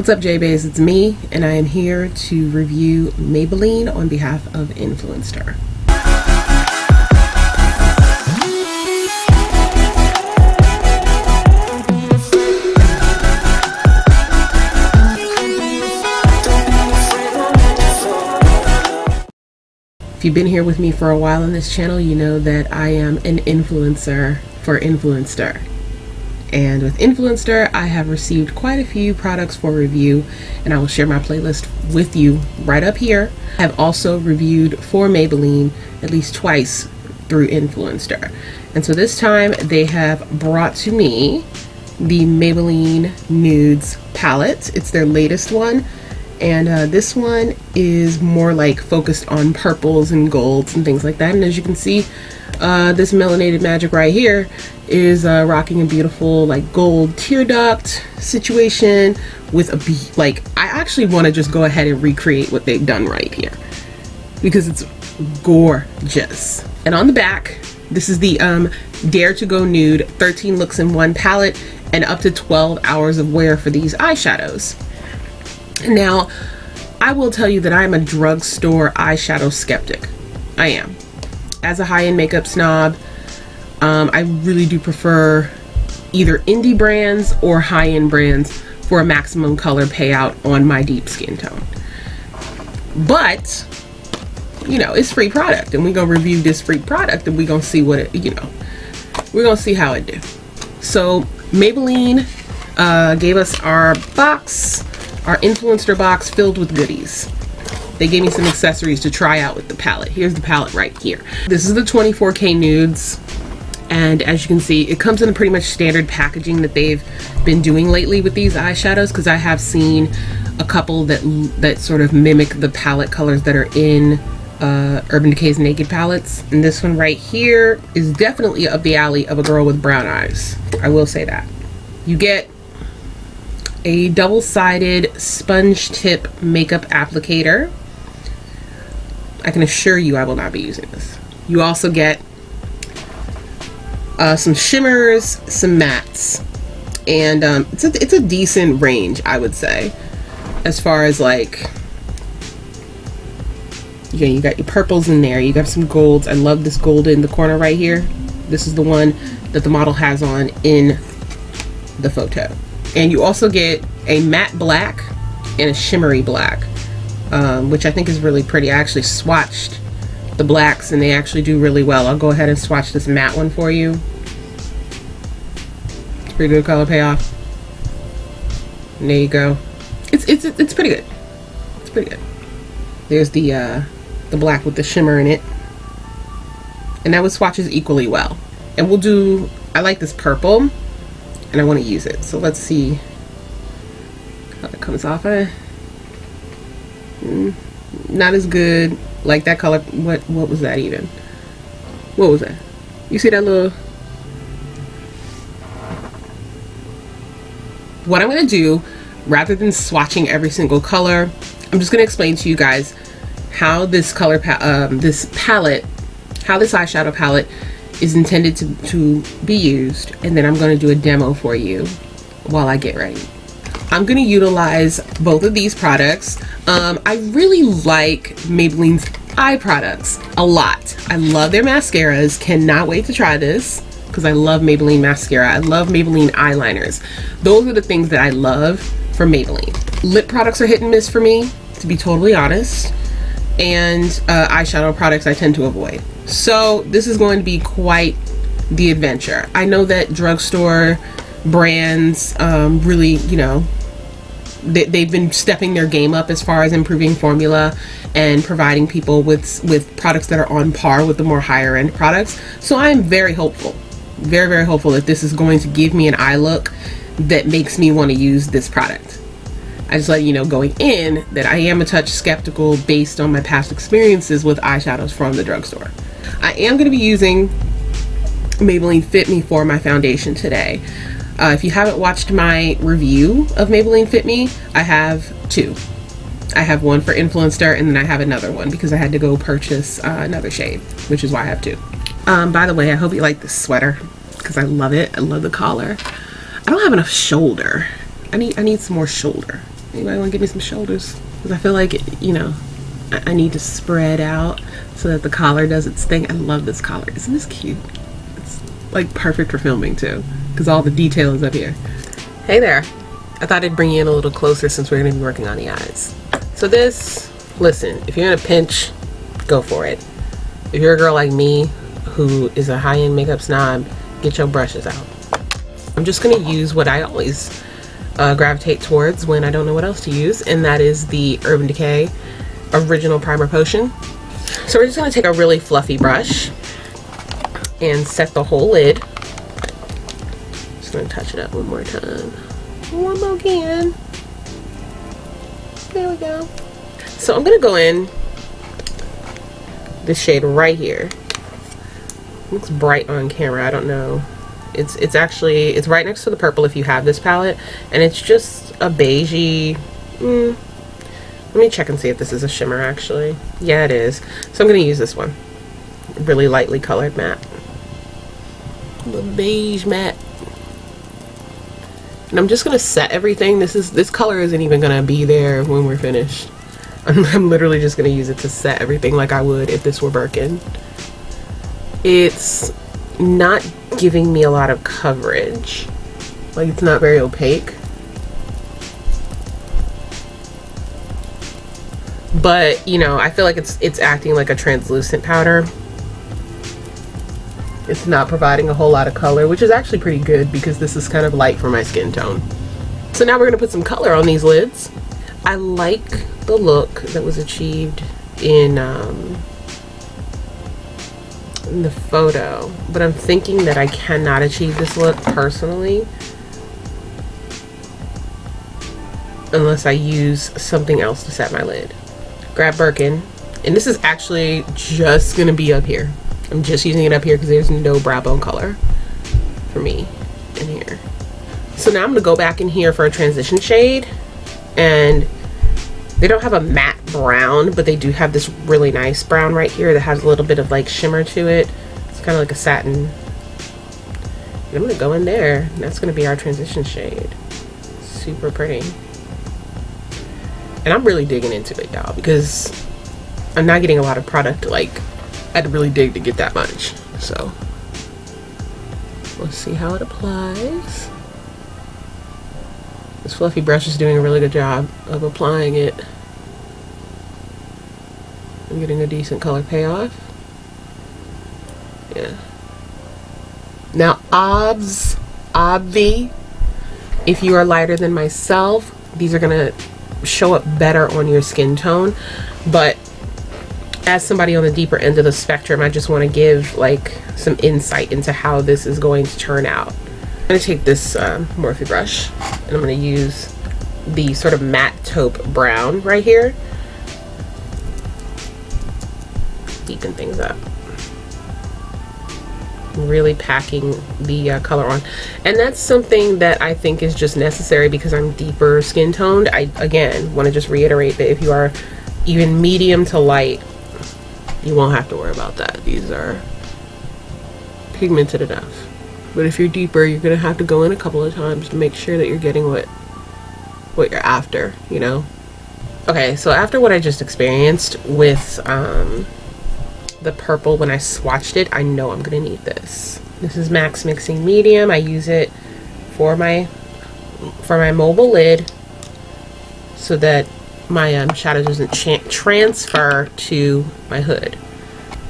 What's up, JeahBaes? It's me, and I am here to review Maybelline on behalf of Influenster. If you've been here with me for a while on this channel, you know that I am an influencer for Influenster. And with Influenster, I have received quite a few products for review, and I will share my playlist with you right up here. I have also reviewed for Maybelline at least twice through Influenster. And so this time they have brought to me the Maybelline Nudes palette. It's their latest one. And this one is more like focused on purples and golds and things like that. And as you can see, this melanated magic right here is rocking a beautiful like gold tear duct situation with a like, I actually want to just go ahead and recreate what they've done right here because it's gorgeous. And on the back, this is the Dare to Go Nude 13 looks in one palette and up to 12 hours of wear for these eyeshadows. Now, I will tell you that I'm a drugstore eyeshadow skeptic. I am. As a high-end makeup snob, I really do prefer either indie brands or high-end brands for a maximum color payout on my deep skin tone. But, you know, it's free product, and we're gonna review this free product, and we're gonna see what it, you know, we're gonna see how it do. So, Maybelline gave us our box. Our Influencer box filled with goodies. They gave me some accessories to try out with the palette. Here's the palette right here. This is the 24K Nudes, and as you can see, it comes in a pretty much standard packaging that they've been doing lately with these eyeshadows, because I have seen a couple that sort of mimic the palette colors that are in Urban Decay's Naked palettes. And this one right here is definitely up the alley of a girl with brown eyes. I will say that. You get a double-sided sponge tip makeup applicator. I can assure you I will not be using this. You also get some shimmers, some mattes, and it's a decent range, I would say, as far as like, yeah, you got your purples in there, you got some golds. I love this gold in the corner right here. This is the one that the model has on in the photo. And you also get a matte black and a shimmery black, which I think is really pretty. I actually swatched the blacks and they actually do really well. I'll go ahead and swatch this matte one for you. It's pretty good color payoff. And there you go. It's pretty good. It's pretty good. There's the black with the shimmer in it. And that one swatches equally well. And we'll do, I like this purple, and I want to use it. So let's see how it comes off. Not as good. Like that color. What was that even? What was that? You see that little? What I'm going to do, rather than swatching every single color, I'm just going to explain to you guys how this color this eyeshadow palette is intended to be used, and then I'm going to do a demo for you while I get ready. I'm going to utilize both of these products. I really like Maybelline's eye products a lot. I love their mascaras. Cannot wait to try this because I love Maybelline mascara. I love Maybelline eyeliners. Those are the things that I love from Maybelline. Lip products are hit and miss for me, to be totally honest, and eyeshadow products I tend to avoid. So this is going to be quite the adventure. I know that drugstore brands really, you know, they've been stepping their game up as far as improving formula and providing people with products that are on par with the more higher end products. So I'm very hopeful, very hopeful that this is going to give me an eye look that makes me want to use this product. I just let you know going in that I am a touch skeptical based on my past experiences with eyeshadows from the drugstore. I am going to be using Maybelline Fit Me for my foundation today. If you haven't watched my review of Maybelline Fit Me, I have two. I have one for Influencer, and then I have another one because I had to go purchase another shade, which is why I have two. By the way, I hope you like this sweater because I love it. I love the collar. I don't have enough shoulder. I need some more shoulder. Anybody want to give me some shoulders? Because I feel like, you know, I need to spread out so that the collar does its thing. I love this collar. Isn't this cute? It's like perfect for filming too, because all the detail is up here. Hey there. I thought I'd bring you in a little closer since we're going to be working on the eyes. So this, listen, if you're in a pinch, go for it. If you're a girl like me who is a high-end makeup snob, get your brushes out. I'm just going to use what I always gravitate towards when I don't know what else to use, and that is the Urban Decay Original Primer Potion. So we're just going to take a really fluffy brush and set the whole lid. Just going to touch it up one more time. One more again. There we go. So I'm going to go in this shade right here. Looks bright on camera. I don't know. It's actually, it's right next to the purple if you have this palette, and it's just a beigey. Let me check and see if this is a shimmer actually. Yeah, it is. So I'm going to use this one. Really lightly colored matte. The beige matte. And I'm just going to set everything. This color isn't even going to be there when we're finished. I'm literally just going to use it to set everything like I would if this were Birkin. It's not giving me a lot of coverage. Like, it's not very opaque. But, you know, I feel like it's acting like a translucent powder. It's not providing a whole lot of color, which is actually pretty good because this is kind of light for my skin tone. So now we're going to put some color on these lids. I like the look that was achieved in the photo, but I'm thinking that I cannot achieve this look personally unless I use something else to set my lid. Grab Birkin, and this is actually just gonna be up here. I'm just using it up here because there's no brow bone color for me in here. So now I'm gonna go back in here for a transition shade, and they don't have a matte brown, but they do have this really nice brown right here that has a little bit of like shimmer to it. It's kind of like a satin. And I'm gonna go in there, and that's gonna be our transition shade. Super pretty. And I'm really digging into it, y'all, because I'm not getting a lot of product. Like, I had to really dig to get that much. So let's see how it applies. This fluffy brush is doing a really good job of applying it. I'm getting a decent color payoff. Yeah. Now, obvi, if you are lighter than myself, these are gonna show up better on your skin tone. But as somebody on the deeper end of the spectrum, I just want to give like some insight into how this is going to turn out. I'm going to take this Morphe brush, and I'm going to use the sort of matte taupe brown right here. Deepen things up. Really packing the color on, and that's something that I think is just necessary because I'm deeper skin toned. I again want to just reiterate that if you are even medium to light, you won't have to worry about that. These are pigmented enough. But if you're deeper, you're gonna have to go in a couple of times to make sure that you're getting what you're after, you know. Okay, so after what I just experienced with the purple when I swatched it, I know I'm gonna need this. This is Max Mixing Medium. I use it for my mobile lid so that my shadow doesn't transfer to my hood.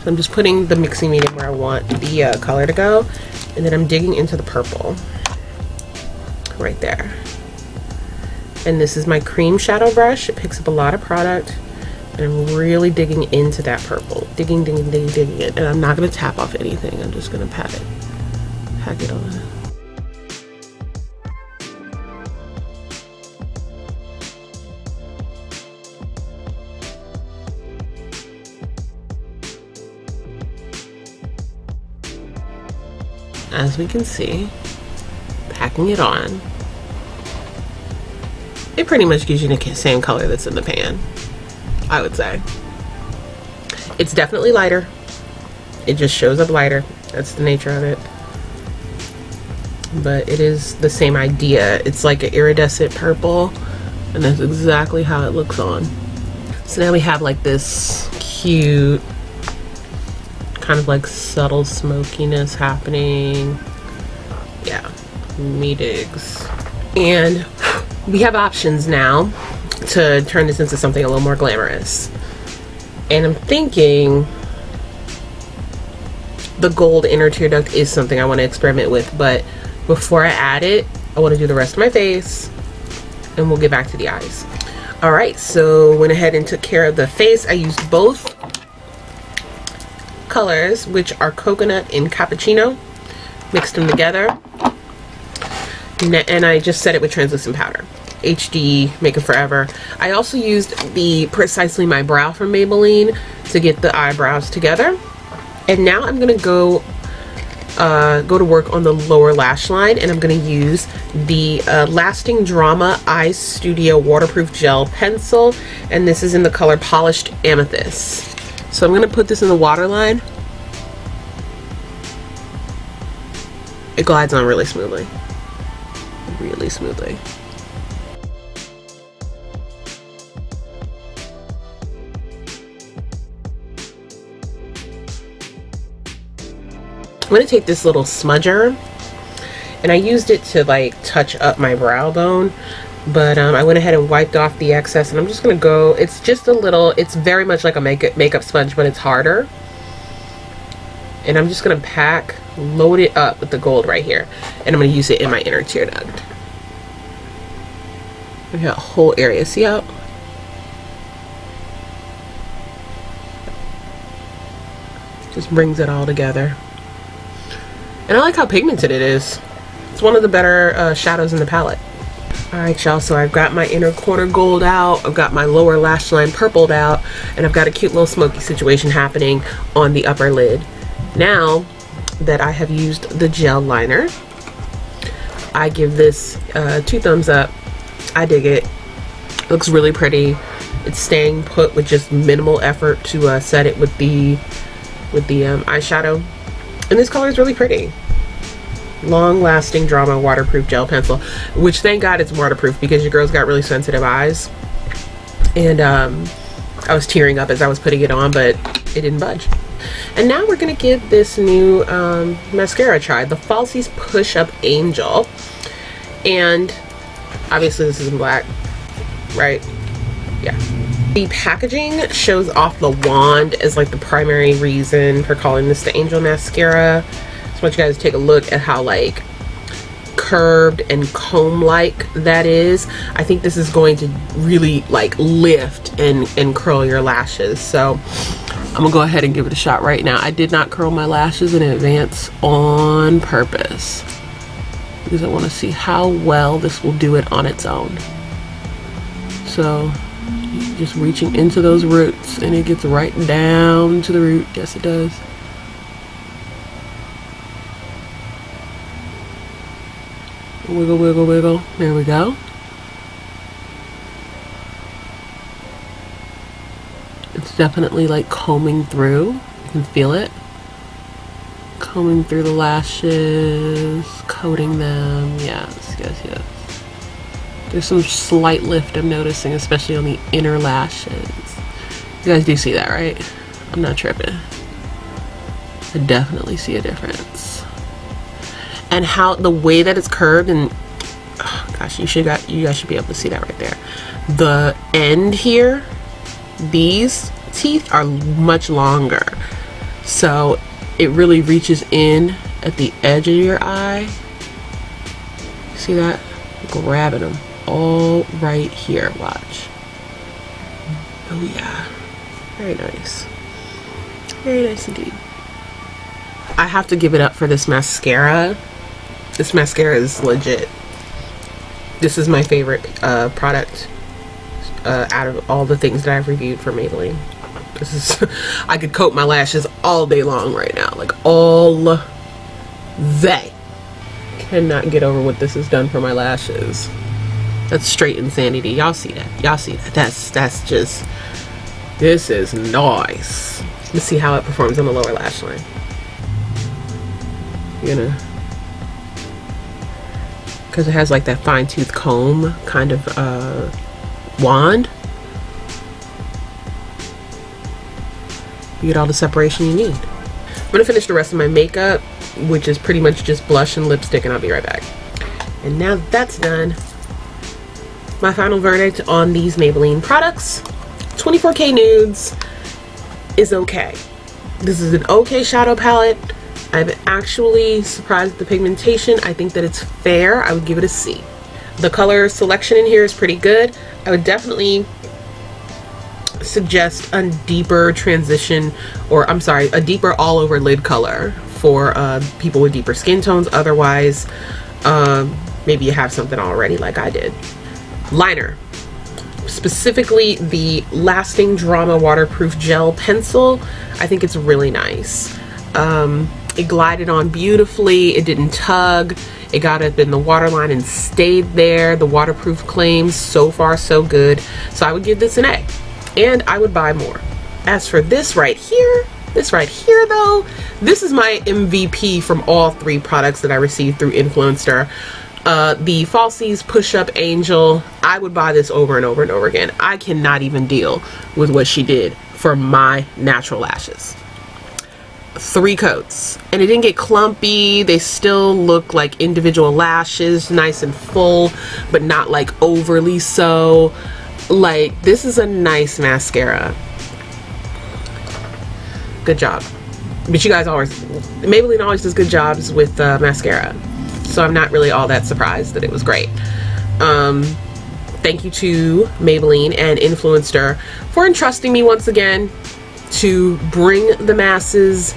So I'm just putting the mixing medium where I want the color to go, and then I'm digging into the purple right there. And this is my cream shadow brush. It picks up a lot of product, and I'm really digging into that purple. Digging it. And I'm not gonna tap off anything. I'm just gonna pack it on. As we can see, packing it on, it pretty much gives you the same color that's in the pan, I would say. It's definitely lighter. It just shows up lighter. That's the nature of it. but it is the same idea. It's like an iridescent purple, and that's exactly how it looks on. So now we have like this cute kind of like subtle smokiness happening. Yeah, me digs. And we have options now to turn this into something a little more glamorous. And I'm thinking the gold inner tear duct is something I want to experiment with, but before I add it, I want to do the rest of my face and we'll get back to the eyes. Alright, so went ahead and took care of the face. I used both colors, which are coconut and cappuccino, mixed them together, and I just set it with translucent powder. HD Make It Forever. I also used the Precisely My Brow from Maybelline to get the eyebrows together. And now I'm gonna go to work on the lower lash line, and I'm gonna use the Lasting Drama Eye Studio Waterproof Gel Pencil, and this is in the color Polished Amethyst. So I'm gonna put this in the waterline. It glides on really smoothly. Really smoothly. I'm gonna take this little smudger, and I used it to like touch up my brow bone, but I went ahead and wiped off the excess, and I'm just gonna go, it's just a little, it's very much like a makeup sponge, but it's harder. And I'm just gonna load it up with the gold right here, and I'm gonna use it in my inner tear duct. Look at that whole area, see how? Just brings it all together. And I like how pigmented it is. It's one of the better shadows in the palette. Alright y'all, so I've got my inner corner gold out, I've got my lower lash line purpled out, and I've got a cute little smoky situation happening on the upper lid. Now that I have used the gel liner, I give this 2 thumbs up. I dig it. It looks really pretty. It's staying put with just minimal effort to set it with the eyeshadow. And this color is really pretty. Long Lasting Drama Waterproof Gel Pencil, which thank God it's waterproof because your girl's got really sensitive eyes. And I was tearing up as I was putting it on, but it didn't budge. And now we're gonna give this new mascara a try, the Falsies Push Up Angel. And obviously this is in black, right? Yeah. The packaging shows off the wand as like the primary reason for calling this the Angel Mascara. So I want you guys to take a look at how like curved and comb-like that is. I think this is going to really like lift and curl your lashes. So I'm gonna go ahead and give it a shot right now. I did not curl my lashes in advance on purpose because I want to see how well this will do it on its own. So just reaching into those roots, and it gets right down to the root. Yes, it does. Wiggle, wiggle, wiggle. There we go. It's definitely like combing through. You can feel it. Combing through the lashes, coating them. Yes, yes, yes. There's some slight lift I'm noticing, especially on the inner lashes. You guys do see that, right? I'm not tripping. I definitely see a difference. And how the way that it's curved, and oh gosh, you guys should be able to see that right there. The end here, these teeth are much longer, so it really reaches in at the edge of your eye. See that? Grabbing them all right here. Watch. Oh yeah, very nice, very nice indeed. I have to give it up for this mascara. This mascara is legit. This is my favorite product out of all the things that I've reviewed for Maybelline. This is, I could coat my lashes all day long right now, like all day. Cannot get over what this has done for my lashes. That's straight insanity. Y'all see that? Y'all see that? That's just, this is nice. Let's see how it performs on the lower lash line. You know, because it has like that fine tooth comb kind of wand. You get all the separation you need. I'm gonna finish the rest of my makeup, which is pretty much just blush and lipstick, and I'll be right back. And now that that's done, my final verdict on these Maybelline products: 24K Nudes is okay. This is an okay shadow palette. I'm actually surprised at the pigmentation. I think that it's fair. I would give it a C. The color selection in here is pretty good. I would definitely suggest a deeper transition, or I'm sorry, a deeper all over lid color for people with deeper skin tones. Otherwise, maybe you have something already like I did. Liner, specifically the Lasting Drama Waterproof Gel Pencil. I think it's really nice. It glided on beautifully. It didn't tug. It got up in the waterline and stayed there. The waterproof claims, so far so good. So I would give this an A, and I would buy more. As for this right here though, this is my MVP from all 3 products that I received through Influenster. The Falsies Push-Up Angel, I would buy this over and over and over again. I cannot even deal with what she did for my natural lashes. 3 coats, and it didn't get clumpy. They still look like individual lashes, nice and full, but not like overly so. Like, this is a nice mascara. Good job. But you guys always, Maybelline always does good jobs with mascara, so I'm not really all that surprised that it was great. Thank you to Maybelline and Influenster for entrusting me once again to bring the masses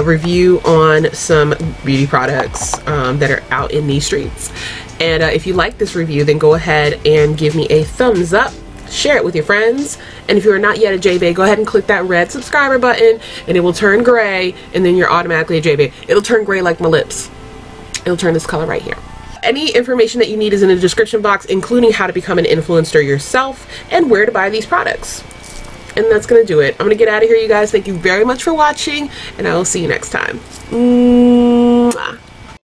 review on some beauty products that are out in these streets. And if you like this review, then go ahead and give me a thumbs up, share it with your friends, and if you are not yet a JeahBaes, go ahead and click that red subscriber button, and it will turn gray, and then you're automatically a JeahBaes. It'll turn gray like my lips. It'll turn this color right here. Any information that you need is in the description box, including how to become an influencer yourself and where to buy these products. And that's gonna do it. I'm gonna get out of here, you guys. Thank you very much for watching, and I will see you next time.